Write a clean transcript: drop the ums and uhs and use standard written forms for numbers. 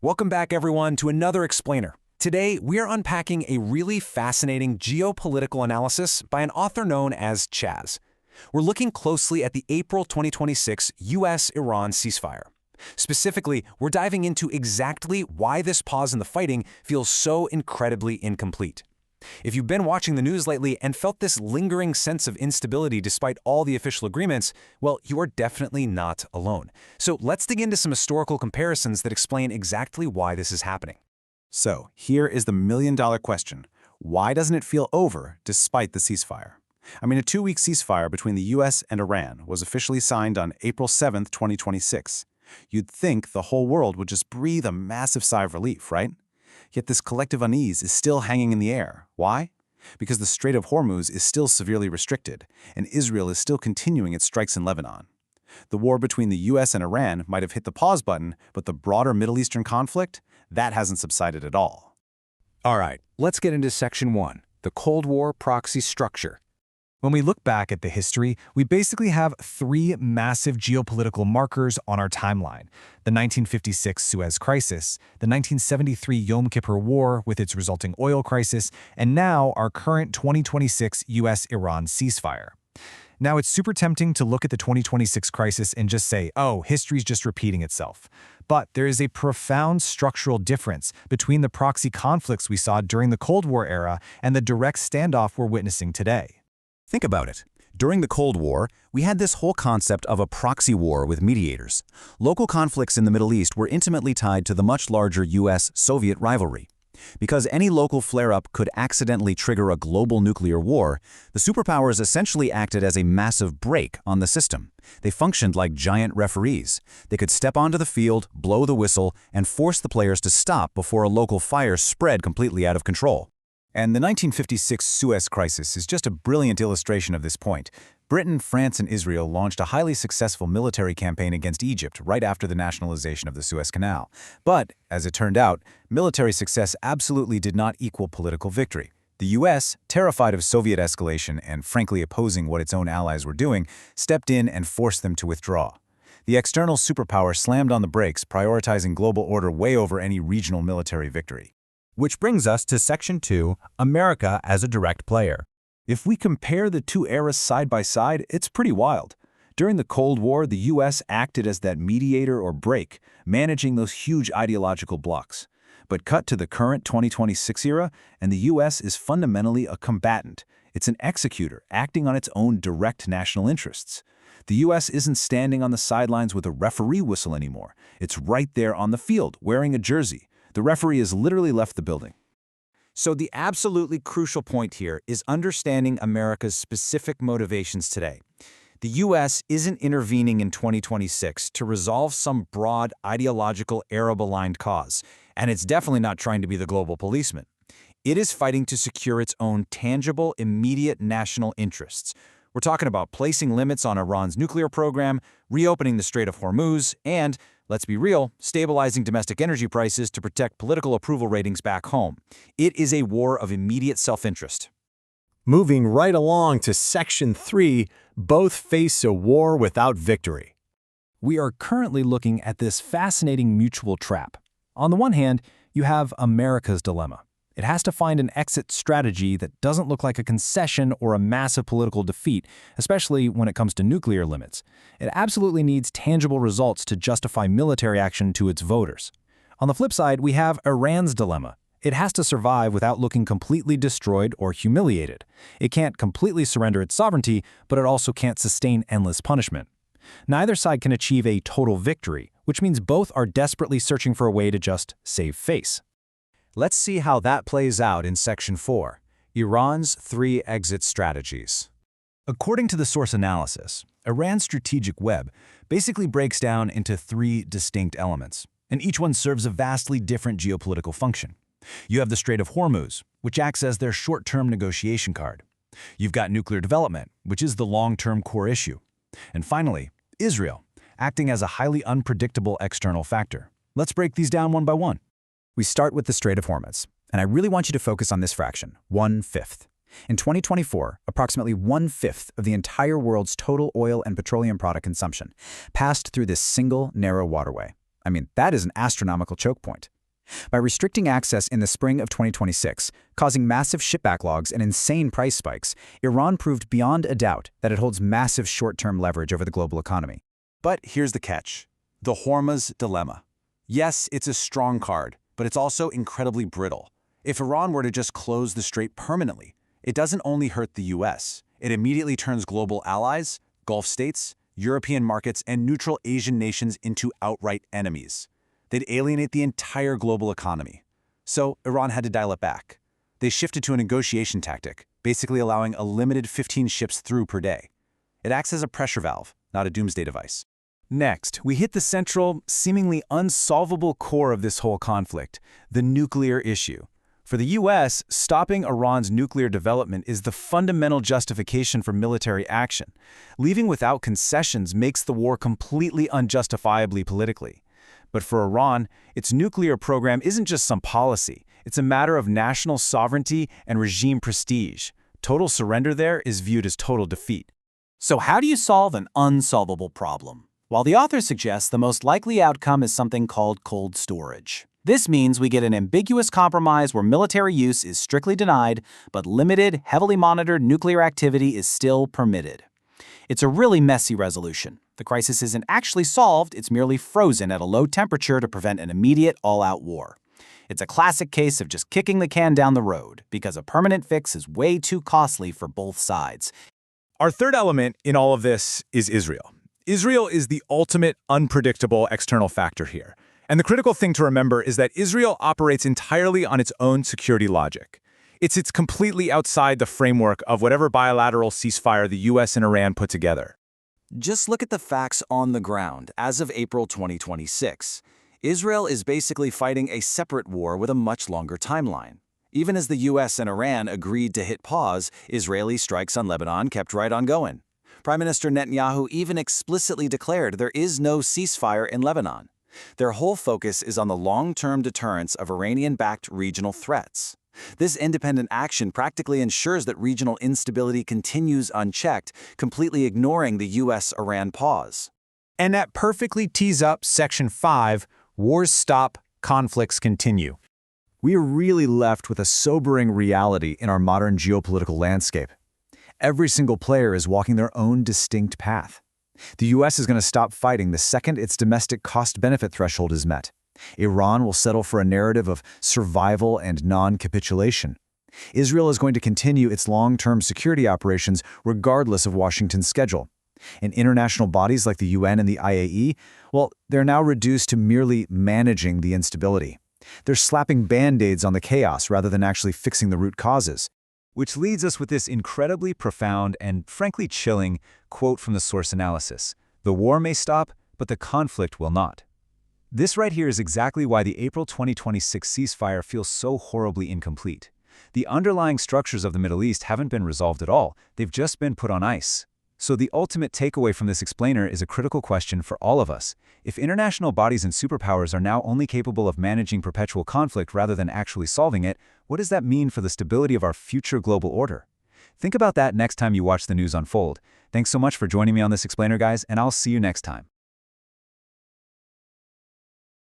Welcome back, everyone, to another Explainer. Today, we are unpacking a really fascinating geopolitical analysis by an author known as Chazz. We're looking closely at the April 2026 U.S.-Iran ceasefire. Specifically, we're diving into exactly why this pause in the fighting feels so incredibly incomplete. If you've been watching the news lately and felt this lingering sense of instability despite all the official agreements, well, you are definitely not alone. So let's dig into some historical comparisons that explain exactly why this is happening. So, here is the million-dollar question. Why doesn't it feel over despite the ceasefire? A 2-week ceasefire between the US and Iran was officially signed on April 7, 2026. You'd think the whole world would just breathe a massive sigh of relief, right? Yet this collective unease is still hanging in the air. Why? Because the Strait of Hormuz is still severely restricted, and Israel is still continuing its strikes in Lebanon. The war between the US and Iran might have hit the pause button, but the broader Middle Eastern conflict, that hasn't subsided at all. All right, let's get into Section 1, the Cold War proxy structure. When we look back at the history, we basically have three massive geopolitical markers on our timeline: the 1956 Suez Crisis, the 1973 Yom Kippur War with its resulting oil crisis, and now our current 2026 US-Iran ceasefire. Now, it's super tempting to look at the 2026 crisis and just say, oh, history's just repeating itself. But there is a profound structural difference between the proxy conflicts we saw during the Cold War era and the direct standoff we're witnessing today. Think about it. During the Cold War, we had this whole concept of a proxy war with mediators. Local conflicts in the Middle East were intimately tied to the much larger US-Soviet rivalry. Because any local flare-up could accidentally trigger a global nuclear war, the superpowers essentially acted as a massive brake on the system. They functioned like giant referees. They could step onto the field, blow the whistle, and force the players to stop before a local fire spread completely out of control. And the 1956 Suez Crisis is just a brilliant illustration of this point. Britain, France, and Israel launched a highly successful military campaign against Egypt right after the nationalization of the Suez Canal. But, as it turned out, military success absolutely did not equal political victory. The US, terrified of Soviet escalation and frankly opposing what its own allies were doing, stepped in and forced them to withdraw. The external superpower slammed on the brakes, prioritizing global order way over any regional military victory. Which brings us to Section 2, America as a direct player. If we compare the two eras side by side, it's pretty wild. During the Cold War, the US acted as that mediator or brake, managing those huge ideological blocks. But cut to the current 2026 era, and the US is fundamentally a combatant. It's an executor, acting on its own direct national interests. The US isn't standing on the sidelines with a referee whistle anymore. It's right there on the field, wearing a jersey. The referee has literally left the building. So the absolutely crucial point here is understanding America's specific motivations today. The US isn't intervening in 2026 to resolve some broad ideological Arab-aligned cause, and it's definitely not trying to be the global policeman. It is fighting to secure its own tangible, immediate national interests. We're talking about placing limits on Iran's nuclear program, reopening the Strait of Hormuz, and, let's be real, stabilizing domestic energy prices to protect political approval ratings back home. It is a war of immediate self-interest. Moving right along to Section 3, both face a war without victory. We are currently looking at this fascinating mutual trap. On the one hand, you have America's dilemma. It has to find an exit strategy that doesn't look like a concession or a massive political defeat, especially when it comes to nuclear limits. It absolutely needs tangible results to justify military action to its voters. On the flip side, we have Iran's dilemma. It has to survive without looking completely destroyed or humiliated. It can't completely surrender its sovereignty, but it also can't sustain endless punishment. Neither side can achieve a total victory, which means both are desperately searching for a way to just save face. Let's see how that plays out in Section 4, Iran's 3 exit strategies. According to the source analysis, Iran's strategic web basically breaks down into 3 distinct elements, and each one serves a vastly different geopolitical function. You have the Strait of Hormuz, which acts as their short-term negotiation card. You've got nuclear development, which is the long-term core issue. And finally, Israel, acting as a highly unpredictable external factor. Let's break these down one by one. We start with the Strait of Hormuz, and I really want you to focus on this fraction, 1/5. In 2024, approximately 1/5 of the entire world's total oil and petroleum product consumption passed through this single narrow waterway. I mean, that is an astronomical choke point. By restricting access in the spring of 2026, causing massive ship backlogs and insane price spikes, Iran proved beyond a doubt that it holds massive short-term leverage over the global economy. But here's the catch: the Hormuz dilemma. Yes, it's a strong card, but it's also incredibly brittle. If Iran were to just close the strait permanently, it doesn't only hurt the US, it immediately turns global allies, Gulf states, European markets, and neutral Asian nations into outright enemies. They'd alienate the entire global economy. So Iran had to dial it back. They shifted to a negotiation tactic, basically allowing a limited 15 ships through per day. It acts as a pressure valve, not a doomsday device. Next, we hit the central, seemingly unsolvable core of this whole conflict, the nuclear issue. For the US, stopping Iran's nuclear development is the fundamental justification for military action. Leaving without concessions makes the war completely unjustifiably politically. But for Iran, its nuclear program isn't just some policy. It's a matter of national sovereignty and regime prestige. Total surrender there is viewed as total defeat. So how do you solve an unsolvable problem? While the author suggests the most likely outcome is something called cold storage. This means we get an ambiguous compromise where military use is strictly denied, but limited, heavily monitored nuclear activity is still permitted. It's a really messy resolution. The crisis isn't actually solved, it's merely frozen at a low temperature to prevent an immediate all-out war. It's a classic case of just kicking the can down the road, because a permanent fix is way too costly for both sides. Our third element in all of this is Israel. Israel is the ultimate unpredictable external factor here. And the critical thing to remember is that Israel operates entirely on its own security logic. It's completely outside the framework of whatever bilateral ceasefire the US and Iran put together. Just look at the facts on the ground as of April 2026. Israel is basically fighting a separate war with a much longer timeline. Even as the US and Iran agreed to hit pause, Israeli strikes on Lebanon kept right on going. Prime Minister Netanyahu even explicitly declared there is no ceasefire in Lebanon. Their whole focus is on the long-term deterrence of Iranian-backed regional threats. This independent action practically ensures that regional instability continues unchecked, completely ignoring the US-Iran pause. And that perfectly tees up Section 5, Wars Stop, Conflicts Continue. We are really left with a sobering reality in our modern geopolitical landscape. Every single player is walking their own distinct path. The US is going to stop fighting the second its domestic cost-benefit threshold is met. Iran will settle for a narrative of survival and non-capitulation. Israel is going to continue its long-term security operations regardless of Washington's schedule. And international bodies like the UN and the IAE, well, they're now reduced to merely managing the instability. They're slapping band-aids on the chaos rather than actually fixing the root causes. Which leads us with this incredibly profound and frankly chilling quote from the source analysis. The war may stop, but the conflict will not. This right here is exactly why the April 2026 ceasefire feels so horribly incomplete. The underlying structures of the Middle East haven't been resolved at all, they've just been put on ice. So the ultimate takeaway from this explainer is a critical question for all of us. If international bodies and superpowers are now only capable of managing perpetual conflict rather than actually solving it, what does that mean for the stability of our future global order? Think about that next time you watch the news unfold. Thanks so much for joining me on this explainer, guys, and I'll see you next time.